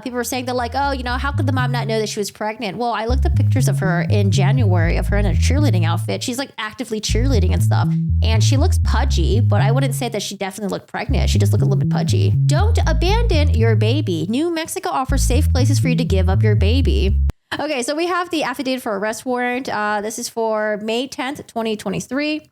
People were saying that like, oh, how could the mom not know that she was pregnant? Well, I looked at pictures of her in January of her in a cheerleading outfit. She's like actively cheerleading and stuff. And she looks pudgy, but I wouldn't say that she definitely looked pregnant. She just looked a little bit pudgy. Don't abandon your baby. New Mexico offers safe places for you to give up your baby. Okay, so we have the affidavit for arrest warrant. This is for May 10th, 2023.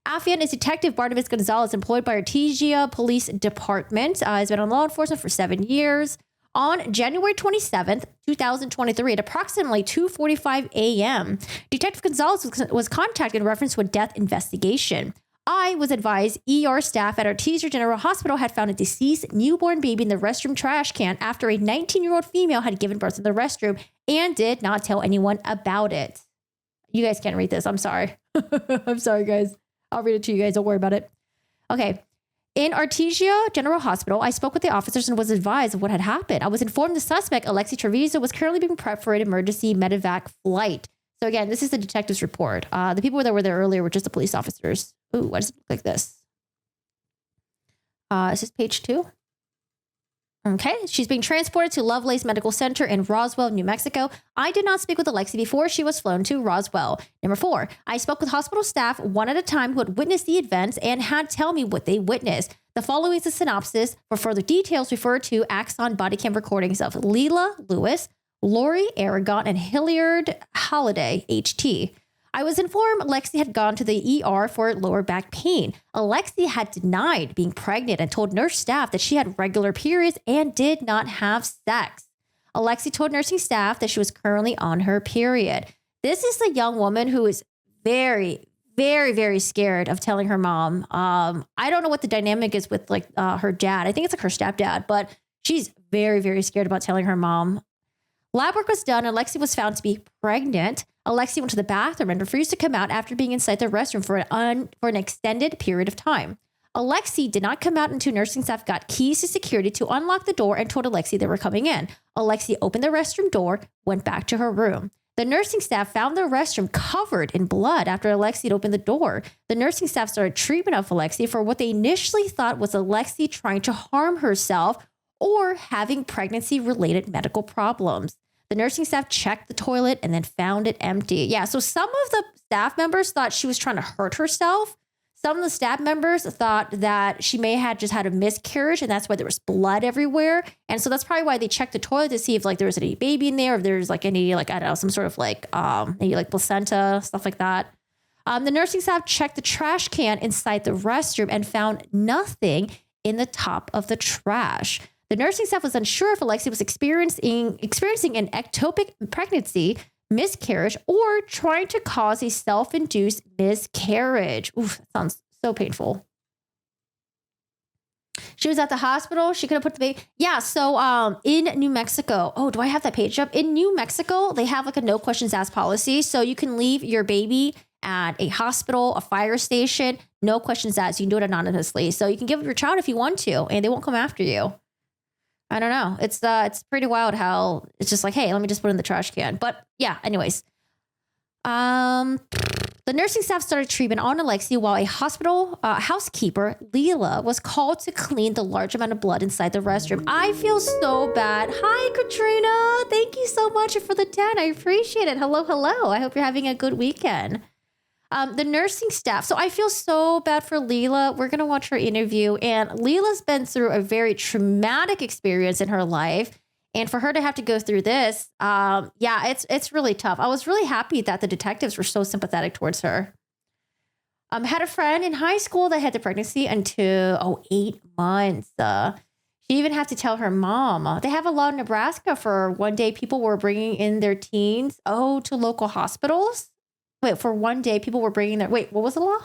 Affiant is Detective Barnabas Gonzalez, employed by Artesia Police Department. He's been on law enforcement for 7 years. On January 27th, 2023, at approximately 2:45 a.m., Detective Gonzalez was contacted in reference to a death investigation. I was advised ER staff at Artesia General Hospital had found a deceased newborn baby in the restroom trash can after a 19-year-old female had given birth in the restroom and did not tell anyone about it. You guys can't read this. I'm sorry. I'm sorry, guys. I'll read it to you guys. Don't worry about it. Okay. In Artesia General Hospital, I spoke with the officers and was advised of what had happened. I was informed the suspect, Alexee Trevizo, was currently being prepped for an emergency medevac flight. So again, this is the detective's report. The people that were there earlier were just the police officers. Ooh, why does it look like this? Is this page 2? Okay, she's being transported to Lovelace Medical Center in Roswell, New Mexico. I did not speak with Alexee before she was flown to Roswell. Number 4, I spoke with hospital staff one at a time who had witnessed the events and had tell me what they witnessed. The following is a synopsis. For further details, refer to Axon body cam recordings of Leila Lewis, Lori Aragon, and Hilliard Holiday, HT. I was informed Alexee had gone to the ER for lower back pain. Alexee had denied being pregnant and told nurse staff that she had regular periods and did not have sex. Alexee told nursing staff that she was currently on her period. This is a young woman who is very, very, very scared of telling her mom. I don't know what the dynamic is with like her dad. I think it's like her stepdad, but she's very, very scared about telling her mom. Lab work was done. Alexee was found to be pregnant. Alexee went to the bathroom and refused to come out after being inside the restroom for an extended period of time. Alexee did not come out until nursing staff got keys to security to unlock the door and told Alexee they were coming in. Alexee opened the restroom door, went back to her room. The nursing staff found the restroom covered in blood after Alexee had opened the door. The nursing staff started treatment of Alexee for what they initially thought was Alexee trying to harm herself or having pregnancy-related medical problems. The nursing staff checked the toilet and then found it empty. Yeah, so some of the staff members thought she was trying to hurt herself. Some of the staff members thought that she may have just had a miscarriage and that's why there was blood everywhere. And so that's probably why they checked the toilet to see if like there was any baby in there, if there's like any like, I don't know, some sort of like maybe like placenta, stuff like that. The nursing staff checked the trash can inside the restroom and found nothing in the top of the trash. The nursing staff was unsure if Alexee was experiencing an ectopic pregnancy, miscarriage, or trying to cause a self-induced miscarriage. Oof, that sounds so painful. She was at the hospital. She could have put the baby. Yeah, so in New Mexico, oh, do I have that page up? In New Mexico, they have like a no questions asked policy. So you can leave your baby at a hospital, a fire station, no questions asked. You can do it anonymously. So you can give it your child if you want to, and they won't come after you. I don't know. It's pretty wild how it's just like, hey, let me just put it in the trash can. But yeah, anyways. The nursing staff started treatment on Alexee while a hospital housekeeper, Leila, was called to clean the large amount of blood inside the restroom. I feel so bad. Hi, Katrina. Thank you so much for the 10. I appreciate it. Hello, hello. I hope you're having a good weekend. The nursing staff. So I feel so bad for Leila. We're going to watch her interview, and Leila's been through a very traumatic experience in her life. And for her to have to go through this, it's really tough. I was really happy that the detectives were so sympathetic towards her. Had a friend in high school that had the pregnancy until 8 months. She even had to tell her mom. They have a law in Nebraska for one day people were bringing in their teens to local hospitals. Wait, for one day, people were bringing their... Wait, what was the law?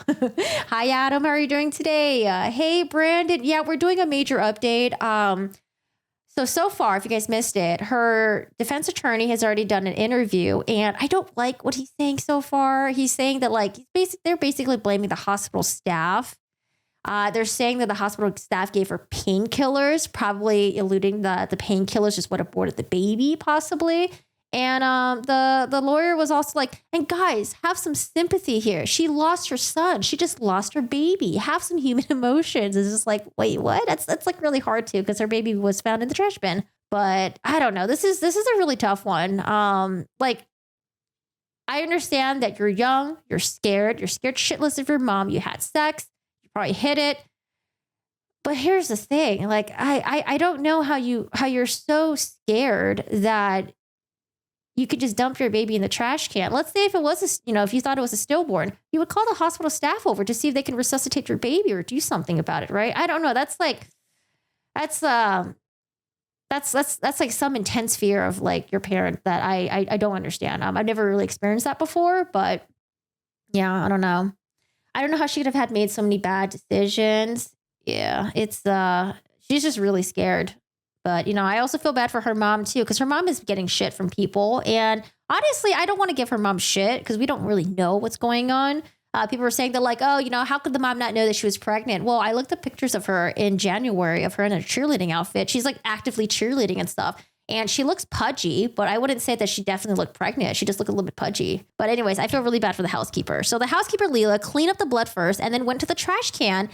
Hi, Adam. How are you doing today? Hey, Brandon. Yeah, we're doing a major update. So far, if you guys missed it, her defense attorney has already done an interview, and I don't like what he's saying so far. He's saying that, like, they're basically blaming the hospital staff. They're saying that the hospital staff gave her painkillers, probably alluding that the painkillers is what aborted the baby, possibly. And the lawyer was also like, and guys, have some sympathy here. She lost her son. She just lost her baby. Have some human emotions. It's just like, wait, what? That's like really hard to, because her baby was found in the trash bin. But I don't know. This is a really tough one. Like, I understand that you're young, you're scared shitless of your mom, you had sex, you probably hid it. But here's the thing, like I don't know how you're so scared that you could just dump your baby in the trash can. Let's say if it was if you thought it was a stillborn, you would call the hospital staff over to see if they can resuscitate your baby or do something about it, right? I don't know. That's like some intense fear of like your parent that I don't understand. I've never really experienced that before, but yeah, I don't know. I don't know how she could have had made so many bad decisions. Yeah, it's she's just really scared. But I also feel bad for her mom too, because her mom is getting shit from people. And honestly, I don't want to give her mom shit because we don't really know what's going on. People were saying that like, oh, how could the mom not know that she was pregnant? Well, I looked at pictures of her in January of her in a cheerleading outfit. She's like actively cheerleading and stuff. And she looks pudgy, but I wouldn't say that she definitely looked pregnant. She just looked a little bit pudgy. But anyways, I feel really bad for the housekeeper. So the housekeeper, Leela, cleaned up the blood first and then went to the trash can,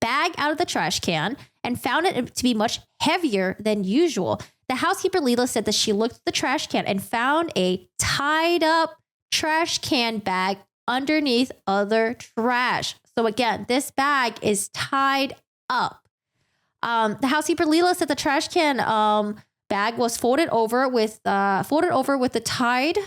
bag out of the trash can, and found it to be much heavier than usual. The housekeeper, Leela, said that she looked at the trash can and found a tied up trash can bag underneath other trash. So again, this bag is tied up. The housekeeper, Leela, said the trash can bag was folded over with the tied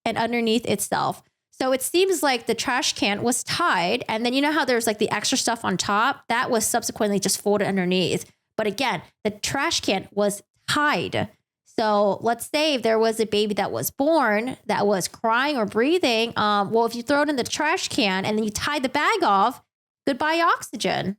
and underneath itself. So it seems like the trash can was tied, and then how there's like the extra stuff on top that was subsequently just folded underneath. But again, the trash can was tied. So let's say if there was a baby that was born that was crying or breathing, well, if you throw it in the trash can and then you tie the bag off, goodbye oxygen.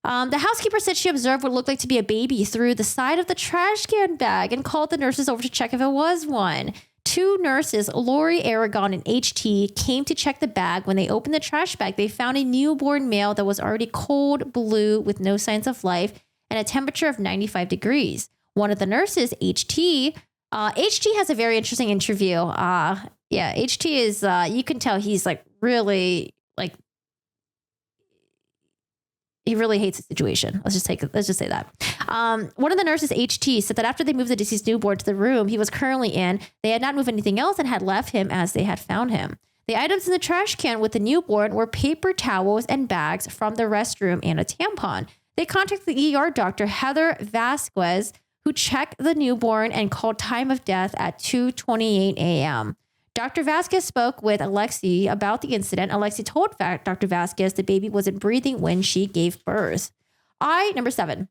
The housekeeper said she observed what looked like to be a baby through the side of the trash can bag and called the nurses over to check if it was one. Two nurses, Lori Aragon and HT, came to check the bag. When they opened the trash bag, they found a newborn male that was already cold blue with no signs of life and a temperature of 95 degrees. One of the nurses, HT has a very interesting interview. HT is, you can tell he's like really like, he really hates the situation. Let's just say that. One of the nurses, HT, said that after they moved the deceased newborn to the room he was currently in, they had not moved anything else and had left him as they had found him. The items in the trash can with the newborn were paper towels and bags from the restroom and a tampon. They contacted the ER doctor, Heather Vasquez, who checked the newborn and called time of death at 2:28 a.m. Dr. Vasquez spoke with Alexee about the incident. Alexee told Dr. Vasquez the baby wasn't breathing when she gave birth. Number 7.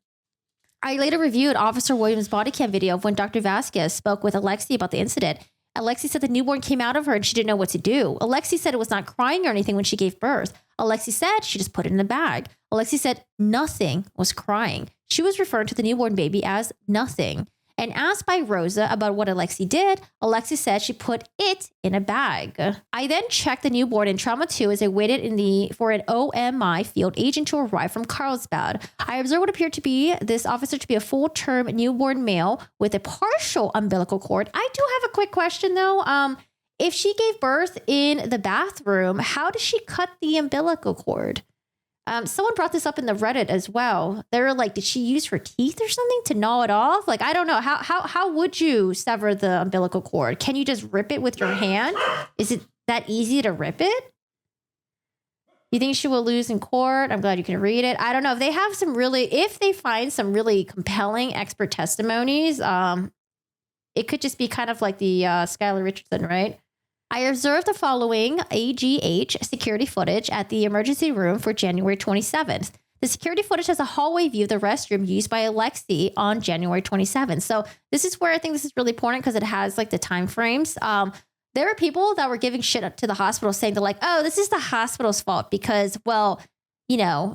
I later reviewed Officer Williams' body cam video of when Dr. Vasquez spoke with Alexee about the incident. Alexee said the newborn came out of her and she didn't know what to do. Alexee said it was not crying or anything when she gave birth. Alexee said she just put it in a bag. Alexee said nothing was crying. She was referring to the newborn baby as nothing. And asked by Rosa about what Alexee did, Alexee said she put it in a bag. I then checked the newborn in Trauma 2 as I waited for an OMI field agent to arrive from Carlsbad. I observed what appeared to be this officer to be a full-term newborn male with a partial umbilical cord. I do have a quick question though. If she gave birth in the bathroom, how does she cut the umbilical cord? Someone brought this up in the Reddit as well. They were like, did she use her teeth or something to gnaw it off? Like, I don't know. How would you sever the umbilical cord? Can you just rip it with your hand? Is it that easy to rip it? You think she will lose in court? I'm glad you can read it. I don't know. If they find some really compelling expert testimonies, it could just be kind of like the Skylar Richardson, right? I observed the following AGH security footage at the emergency room for January 27th. The security footage has a hallway view of the restroom used by Alexee on January 27th. So this is where I think this is really important because it has like the time frames. There were people that were giving shit to the hospital saying they're like, oh, this is the hospital's fault because, well,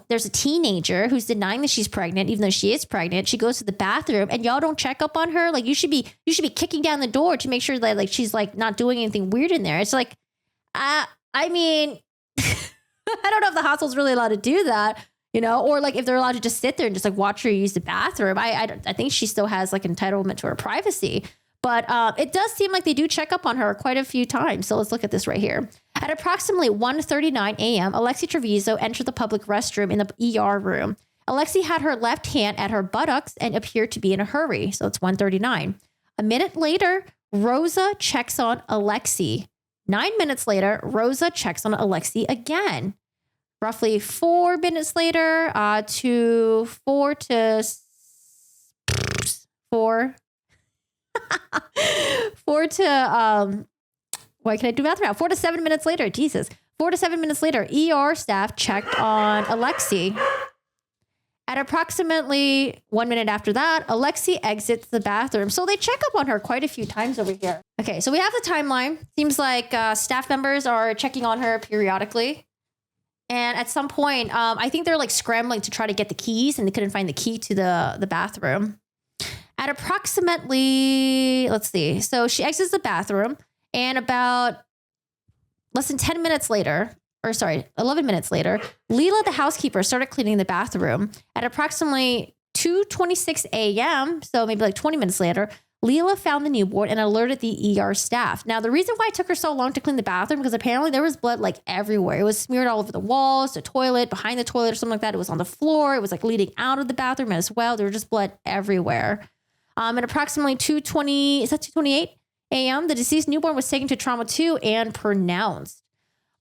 there's a teenager who's denying that she's pregnant, even though she is pregnant. She goes to the bathroom and y'all don't check up on her. Like you should be kicking down the door to make sure that like she's like not doing anything weird in there. It's like, I mean, I don't know if the hospital's really allowed to do that, or like if they're allowed to just sit there and just like watch her use the bathroom. I think she still has like entitlement to her privacy. But it does seem like they do check up on her quite a few times. So let's look at this right here. At approximately 1:39 a.m., Alexee Trevizo entered the public restroom in the ER room. Alexee had her left hand at her buttocks and appeared to be in a hurry. So it's 1:39. A minute later, Rosa checks on Alexee. 9 minutes later, Rosa checks on Alexee again. Roughly 4 minutes later, to 4 to 4. 4 to, why can I do math right now? 4 to 7 minutes later, Jesus. 4 to 7 minutes later, ER staff checked on Alexee. At approximately 1 minute after that, Alexee exits the bathroom. So they check up on her quite a few times over here. Okay, so we have the timeline. Seems like staff members are checking on her periodically. And at some point, I think they're like scrambling to try to get the keys and they couldn't find the key to the bathroom. At approximately, let's see. So she exits the bathroom and about less than 10 minutes later, 11 minutes later, Leela, the housekeeper, started cleaning the bathroom. At approximately 2:26 a.m., so maybe like 20 minutes later, Leela found the newborn and alerted the ER staff. Now, the reason why it took her so long to clean the bathroom, because apparently there was blood like everywhere. It was smeared all over the walls, the toilet, behind the toilet or something like that. It was on the floor. It was like leading out of the bathroom as well. There was just blood everywhere. At approximately 2:28 a.m., the deceased newborn was taken to trauma 2 and pronounced.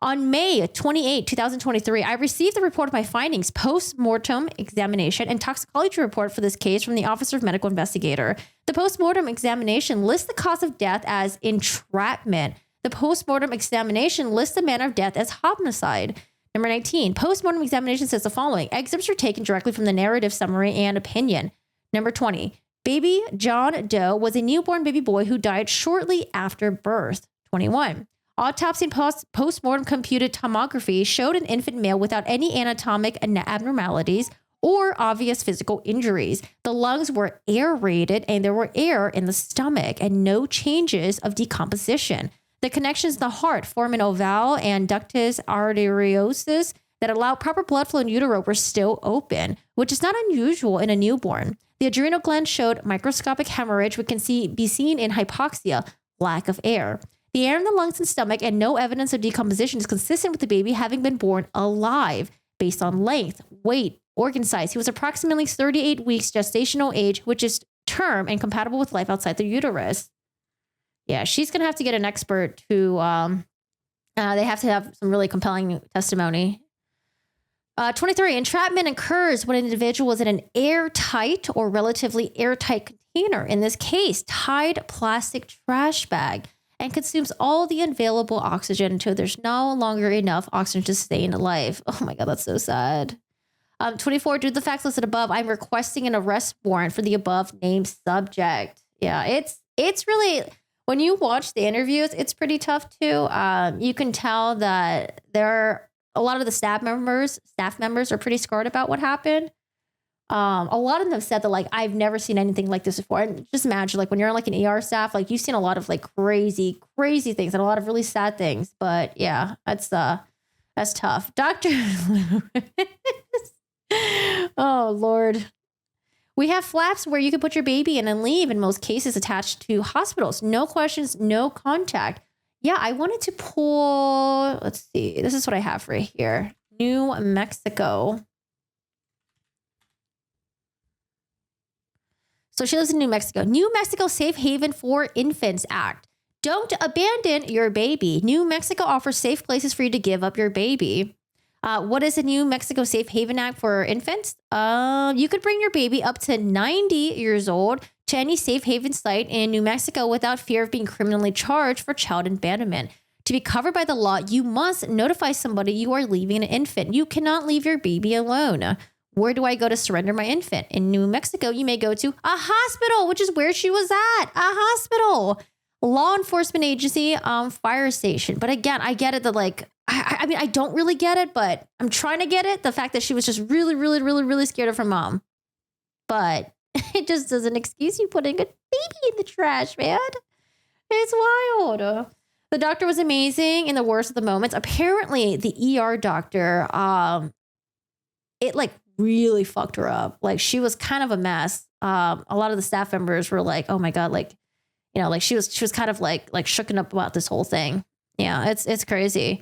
On May 28, 2023, I received the report of my findings, post-mortem examination, and toxicology report for this case from the Office of Medical Investigator. The post-mortem examination lists the cause of death as entrapment. The post-mortem examination lists the manner of death as homicide. Number 19, post-mortem examination says the following. Excerpts are taken directly from the narrative summary and opinion. Number 20, baby John Doe was a newborn baby boy who died shortly after birth. 21. Autopsy and post-mortem computed tomography showed an infant male without any anatomic abnormalities or obvious physical injuries. The lungs were aerated and there were air in the stomach and no changes of decomposition. The connections to the heart form an oval and ductus arteriosus that allow proper blood flow in utero were still open, which is not unusual in a newborn. The adrenal gland showed microscopic hemorrhage, which can be seen in hypoxia, lack of air. The air in the lungs and stomach and no evidence of decomposition is consistent with the baby having been born alive based on length, weight, organ size. He was approximately 38 weeks gestational age, which is term and compatible with life outside the uterus. Yeah, she's going to have to get an expert who, they have to have some really compelling testimony. 23, entrapment occurs when an individual is in an airtight or relatively airtight container, in this case, tied plastic trash bag, and consumes all the available oxygen until there's no longer enough oxygen to sustain life. Oh my God, that's so sad. 24, due to the facts listed above, I'm requesting an arrest warrant for the above named subject. Yeah, it's really, when you watch the interviews, it's pretty tough too. You can tell that a lot of the staff members are pretty scarred about what happened. A lot of them have said that, like, I've never seen anything like this before. And just imagine, like, when you're like an ER staff, like, you've seen a lot of like crazy things and a lot of really sad things. But yeah, that's tough. Dr. Oh, Lord. We have flaps where you can put your baby in and leave, in most cases attached to hospitals. No questions, no contact. Yeah, I wanted to pull, let's see. This is what I have right here. New Mexico. So she lives in New Mexico. New Mexico Safe Haven for Infants Act. Don't abandon your baby. New Mexico offers safe places for you to give up your baby. What is the New Mexico Safe Haven Act for infants? You could bring your baby up to 90 years old to any safe haven site in New Mexico without fear of being criminally charged for child abandonment. To be covered by the law, you must notify somebody you are leaving an infant. You cannot leave your baby alone. Where do I go to surrender my infant? In New Mexico, you may go to a hospital, which is where she was at. A hospital, law enforcement agency, fire station. But again, I get it that, like, I mean, I don't really get it, but I'm trying to get it. The fact that she was just really, really, really, really scared of her mom. But it just doesn't excuse you putting a baby in the trash, man. It's wild. The doctor was amazing in the worst of the moments. Apparently, the ER doctor, it like really fucked her up. Like, she was kind of a mess. A lot of the staff members were like, oh my God, like, you know, like she was kind of like shooken up about this whole thing. Yeah, it's crazy.